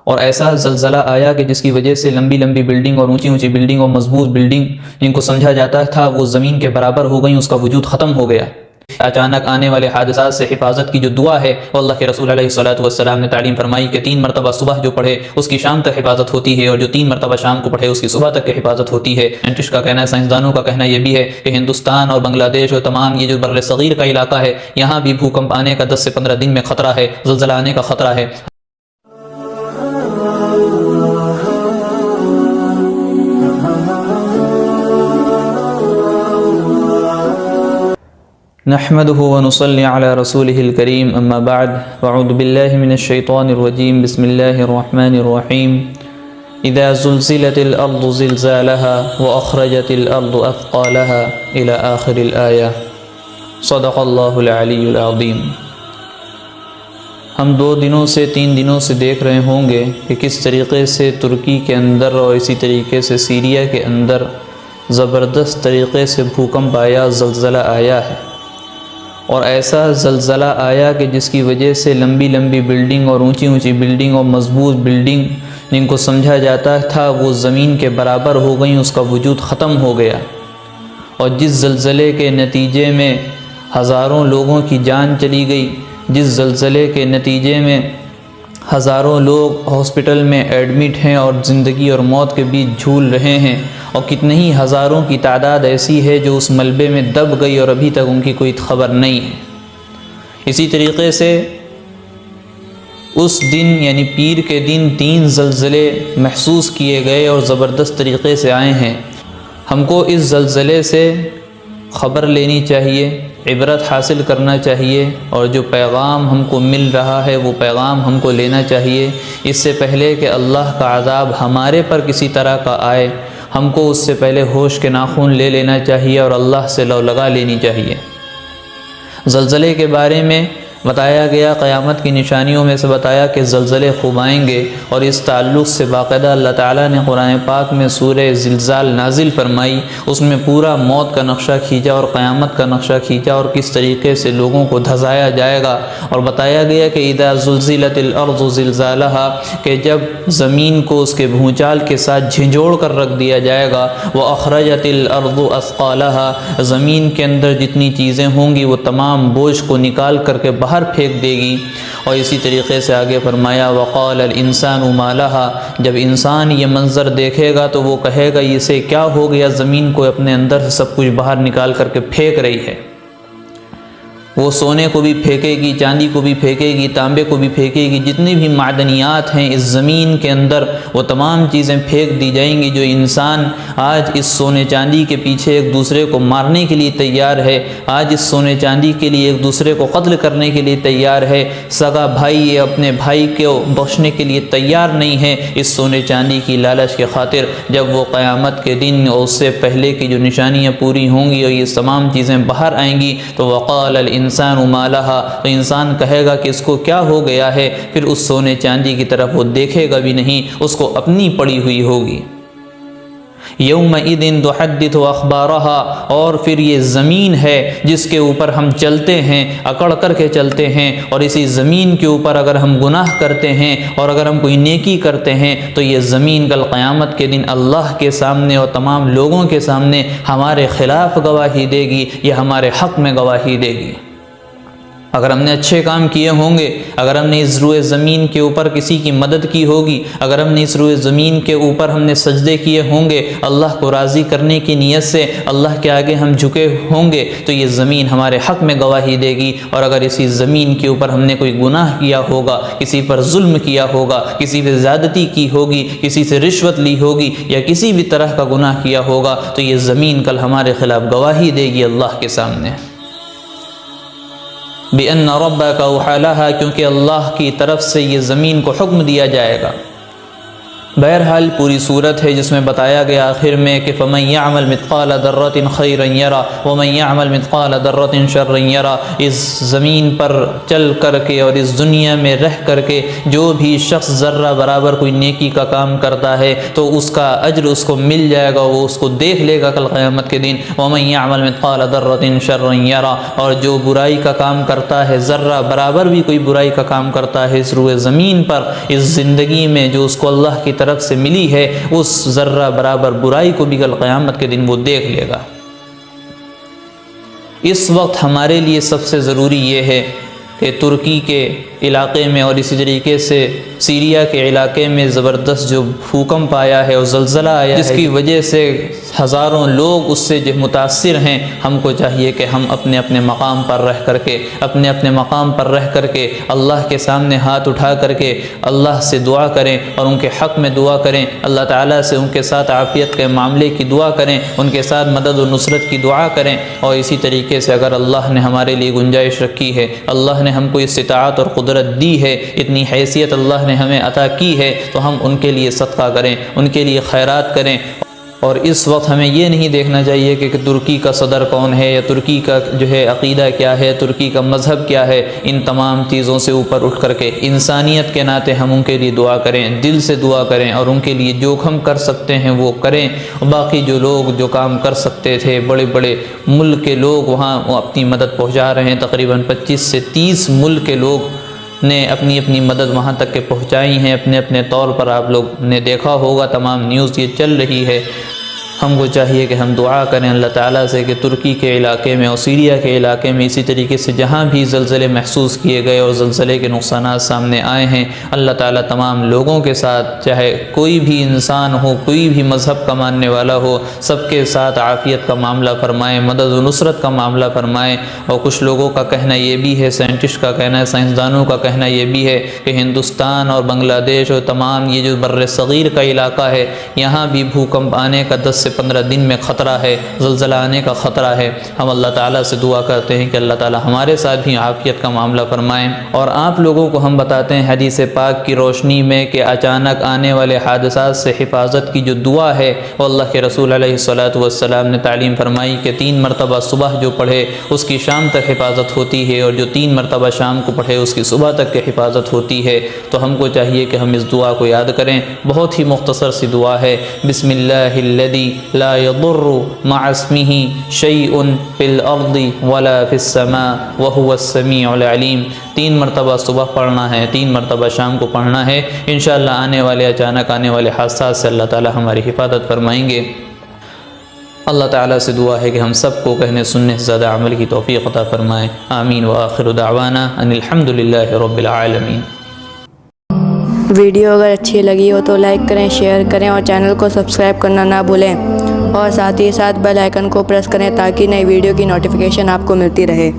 اور ایسا زلزلہ آیا کہ جس کی وجہ سے لمبی لمبی بلڈنگ اور اونچی اونچی بلڈنگ اور مضبوط بلڈنگ جن کو سمجھا جاتا تھا وہ زمین کے برابر ہو گئیں، اس کا وجود ختم ہو گیا۔ اچانک آنے والے حادثات سے حفاظت کی جو دعا ہے وہ اللہ کے رسول علیہ الصلوۃ نے تعلیم فرمائی کہ 3 مرتبہ صبح جو پڑھے اس کی شام تک حفاظت ہوتی ہے، اور جو 3 مرتبہ شام کو پڑھے اس کی صبح تک کی حفاظت ہوتی ہے۔ سائنٹسٹ کا کہنا ہے، سائنسدانوں کا کہنا یہ بھی ہے کہ ہندوستان اور بنگلہ دیش اور تمام یہ جو بر صغیر کا علاقہ ہے یہاں بھی بھوکمپ آنے کا 10 سے 15 دن میں خطرہ ہے، زلزلہ آنے کا خطرہ ہے۔ نحمده ونصلي على رسوله الكريم اما بعد فاعوذ بالله من الشيطان الرجيم بسم الله الرحمن الرحيم اذا زلزلت الارض زلزالها واخرجت الارض اثقالها الى اخر الايه صدق الله العلي العظيم۔ ہم 2 دنوں سے 3 دنوں سے دیکھ رہے ہوں گے کہ کس طریقے سے ترکی کے اندر اور اسی طریقے سے سیریا کے اندر زبردست طریقے سے بھوکمپ آیا، زلزلہ آیا ہے، اور ایسا زلزلہ آیا کہ جس کی وجہ سے لمبی لمبی بلڈنگ اور اونچی اونچی بلڈنگ اور مضبوط بلڈنگ جن کو سمجھا جاتا تھا وہ زمین کے برابر ہو گئیں، اس کا وجود ختم ہو گیا۔ اور جس زلزلے کے نتیجے میں ہزاروں لوگوں کی جان چلی گئی، جس زلزلے کے نتیجے میں ہزاروں لوگ ہاسپٹل میں ایڈمٹ ہیں اور زندگی اور موت کے بیچ جھول رہے ہیں، اور کتنے ہی ہزاروں کی تعداد ایسی ہے جو اس ملبے میں دب گئی اور ابھی تک ان کی کوئی خبر نہیں ہے۔ اسی طریقے سے اس دن یعنی پیر کے دن 3 زلزلے محسوس کیے گئے اور زبردست طریقے سے آئے ہیں۔ ہم کو اس زلزلے سے خبر لینی چاہیے، عبرت حاصل کرنا چاہیے، اور جو پیغام ہم کو مل رہا ہے وہ پیغام ہم کو لینا چاہیے۔ اس سے پہلے کہ اللہ کا عذاب ہمارے پر کسی طرح کا آئے، ہم کو اس سے پہلے ہوش کے ناخن لے لینا چاہیے اور اللہ سے لو لگا لینی چاہیے۔ زلزلے کے بارے میں بتایا گیا، قیامت کی نشانیوں میں سے بتایا کہ زلزلے خوب آئیں گے، اور اس تعلق سے باقاعدہ اللہ تعالیٰ نے قرآن پاک میں سورہ زلزال نازل فرمائی، اس میں پورا موت کا نقشہ کھینچا اور قیامت کا نقشہ کھینچا اور کس طریقے سے لوگوں کو دھسایا جائے گا، اور بتایا گیا کہ اذا زلزلت الارض زلزالها کہ جب زمین کو اس کے بھونچال کے ساتھ جھنجھوڑ کر رکھ دیا جائے گا، واخرجت الارض اثقالها زمین کے اندر جتنی چیزیں ہوں گی وہ تمام بوجھ کو نکال کر کے باہر پھینک دے گی۔ اور اسی طریقے سے آگے فرمایا وقال الانسان ما لها جب انسان یہ منظر دیکھے گا تو وہ کہے گا اسے کیا ہو گیا، زمین کو اپنے اندر سے سب کچھ باہر نکال کر کے پھینک رہی ہے۔ وہ سونے کو بھی پھینکے گی، چاندی کو بھی پھینکے گی، تانبے کو بھی پھینکے گی، جتنی بھی معدنیات ہیں اس زمین کے اندر وہ تمام چیزیں پھینک دی جائیں گی۔ جو انسان آج اس سونے چاندی کے پیچھے ایک دوسرے کو مارنے کے لیے تیار ہے، آج اس سونے چاندی کے لیے ایک دوسرے کو قتل کرنے کے لیے تیار ہے، سگا بھائی اپنے بھائی کو بخشنے کے لیے تیار نہیں ہے اس سونے چاندی کی لالچ کے خاطر، جب وہ قیامت کے دن اور اس سے پہلے کی جو نشانیاں پوری ہوں گی اور یہ تمام چیزیں باہر آئیں گی تو وقال الانسان ما لها تو انسان کہے گا کہ اس کو کیا ہو گیا ہے، پھر اس سونے چاندی کی طرف وہ دیکھے گا بھی نہیں، اس کو اپنی پڑی ہوئی ہوگی۔ یومئذ تحدث اخبارها اور پھر یہ زمین ہے جس کے اوپر ہم چلتے ہیں، اکڑ کر کے چلتے ہیں، اور اسی زمین کے اوپر اگر ہم گناہ کرتے ہیں اور اگر ہم کوئی نیکی کرتے ہیں تو یہ زمین کل قیامت کے دن اللہ کے سامنے اور تمام لوگوں کے سامنے ہمارے خلاف گواہی دے گی، یہ ہمارے حق میں گواہی دے گی۔ اگر ہم نے اچھے کام کیے ہوں گے، اگر ہم نے اس روئے زمین کے اوپر کسی کی مدد کی ہوگی، اگر ہم نے اس روئے زمین کے اوپر ہم نے سجدے کیے ہوں گے اللہ کو راضی کرنے کی نیت سے، اللہ کے آگے ہم جھکے ہوں گے تو یہ زمین ہمارے حق میں گواہی دے گی۔ اور اگر اسی زمین کے اوپر ہم نے کوئی گناہ کیا ہوگا، کسی پر ظلم کیا ہوگا، کسی پہ زیادتی کی ہوگی، کسی سے رشوت لی ہوگی یا کسی بھی طرح کا گناہ کیا ہوگا تو یہ زمین کل ہمارے خلاف گواہی دے گی اللہ کے سامنے۔ بِأَنَّ رَبَّكَ أَوْحَىٰ لَهَا کیونکہ اللہ کی طرف سے یہ زمین کو حکم دیا جائے گا۔ بہرحال پوری صورت ہے جس میں بتایا گیا آخر میں کہ فَمَن يَعْمَلْ مِثْقَالَ ذَرَّةٍ خَيْرًا يَرَى وَمَن يَعْمَلْ مِثْقَالَ ذَرَّةٍ شَرًّا يَرَى۔ اس زمین پر چل کر کے اور اس دنیا میں رہ کر کے جو بھی شخص ذرہ برابر کوئی نیکی کا کام کرتا ہے تو اس کا اجر اس کو مل جائے گا، وہ اس کو دیکھ لے گا کل قیامت کے دن۔ وَمَن يَعْمَلْ مِثْقَالَ ذَرَّةٍ شَرًّا يَرَى، اور جو برائی کا کام کرتا ہے، ذرہ برابر بھی کوئی برائی کا کام کرتا ہے اس روئے زمین پر، اس زندگی میں جو اس کو اللہ کی طرف سے ملی ہے، اس ذرہ برابر برائی کو بھی کل قیامت کے دن وہ دیکھ لے گا۔ اس وقت ہمارے لیے سب سے ضروری یہ ہے کہ ترکی کے علاقے میں اور اسی طریقے سے سیریا کے علاقے میں زبردست جو بھوکمپ آیا ہے اور زلزلہ آیا ہے، جس کی وجہ سے ہزاروں لوگ اس سے جو متاثر ہیں، ہم کو چاہیے کہ ہم اپنے اپنے مقام پر رہ کر کے اللہ کے سامنے ہاتھ اٹھا کر کے اللہ سے دعا کریں اور ان کے حق میں دعا کریں، اللہ تعالیٰ سے ان کے ساتھ عافیت کے معاملے کی دعا کریں، ان کے ساتھ مدد و نصرت کی دعا کریں، اور اسی طریقے سے اگر اللہ نے ہمارے لیے گنجائش رکھی ہے، اللہ نے ہم کو استطاعت اور قدرت دی ہے، اتنی حیثیت اللہ نے ہمیں عطا کی ہے، تو ہم ان کے لیے صدقہ کریں، ان کے لیے خیرات کریں۔ اور اس وقت ہمیں یہ نہیں دیکھنا چاہیے کہ ترکی کا صدر کون ہے، یا ترکی کا جو ہے عقیدہ کیا ہے، ترکی کا مذہب کیا ہے، ان تمام چیزوں سے اوپر اٹھ کر کے انسانیت کے ناطے ہم ان کے لیے دعا کریں، دل سے دعا کریں، اور ان کے لیے جو ہم کر سکتے ہیں وہ کریں۔ باقی جو لوگ جو کام کر سکتے تھے، بڑے بڑے ملک کے لوگ وہاں وہ اپنی مدد پہنچا رہے ہیں، تقریباً 25 سے 30 ملک کے لوگ نے اپنی اپنی مدد وہاں تک کے پہنچائی ہیں اپنے اپنے طور پر۔ آپ لوگ نے دیکھا ہوگا، تمام نیوز یہ چل رہی ہے۔ ہم کو چاہیے کہ ہم دعا کریں اللہ تعالیٰ سے کہ ترکی کے علاقے میں اور سیریا کے علاقے میں اسی طریقے سے جہاں بھی زلزلے محسوس کیے گئے اور زلزلے کے نقصانات سامنے آئے ہیں، اللہ تعالیٰ تمام لوگوں کے ساتھ، چاہے کوئی بھی انسان ہو، کوئی بھی مذہب کا ماننے والا ہو، سب کے ساتھ عافیت کا معاملہ فرمائے، مدد و نصرت کا معاملہ فرمائے۔ اور کچھ لوگوں کا کہنا یہ بھی ہے، سائنٹسٹ کا کہنا ہے، سائنسدانوں کا کہنا یہ بھی ہے کہ ہندوستان اور بنگلہ دیش اور تمام یہ جو بر صغیر کا علاقہ ہے، یہاں بھی بھوکمپ آنے کا 10 سے 15 دن میں خطرہ ہے، زلزلہ آنے کا خطرہ ہے۔ ہم اللہ تعالیٰ سے دعا کرتے ہیں کہ اللہ تعالیٰ ہمارے ساتھ بھی عافیت کا معاملہ فرمائیں۔ اور آپ لوگوں کو ہم بتاتے ہیں حدیث پاک کی روشنی میں کہ اچانک آنے والے حادثات سے حفاظت کی جو دعا ہے، وہ اللہ کے رسول علیہ الصلوۃ نے تعلیم فرمائی کہ 3 مرتبہ صبح جو پڑھے اس کی شام تک حفاظت ہوتی ہے، اور جو 3 مرتبہ شام کو پڑھے اس کی صبح تک کی حفاظت ہوتی ہے۔ تو ہم کو چاہیے کہ ہم اس دعا کو یاد کریں۔ بہت ہی مختصر سی دعا ہے، بسم اللہ الذی لا يضر مع اسمه شيء في الارض ولا في السماء وهو السميع العليم۔ 3 مرتبہ صبح پڑھنا ہے، 3 مرتبہ شام کو پڑھنا ہے۔ انشاءاللہ آنے والے اچانک آنے والے حادثات سے اللہ تعالی ہماری حفاظت فرمائیں گے۔ اللہ تعالیٰ سے دعا ہے کہ ہم سب کو کہنے سننے سے زیادہ عمل کی توفیق عطا فرمائے۔ آمین وآخر دعوانا ان الحمدللہ رب العالمین۔ ویڈیو اگر اچھی لگی ہو تو لائک کریں، شیئر کریں اور چینل کو سبسکرائب کرنا نہ بھولیں، اور ساتھ ہی ساتھ بیل آئیکن کو پریس کریں تاکہ نئی ویڈیو کی نوٹیفیکیشن آپ کو ملتی رہے۔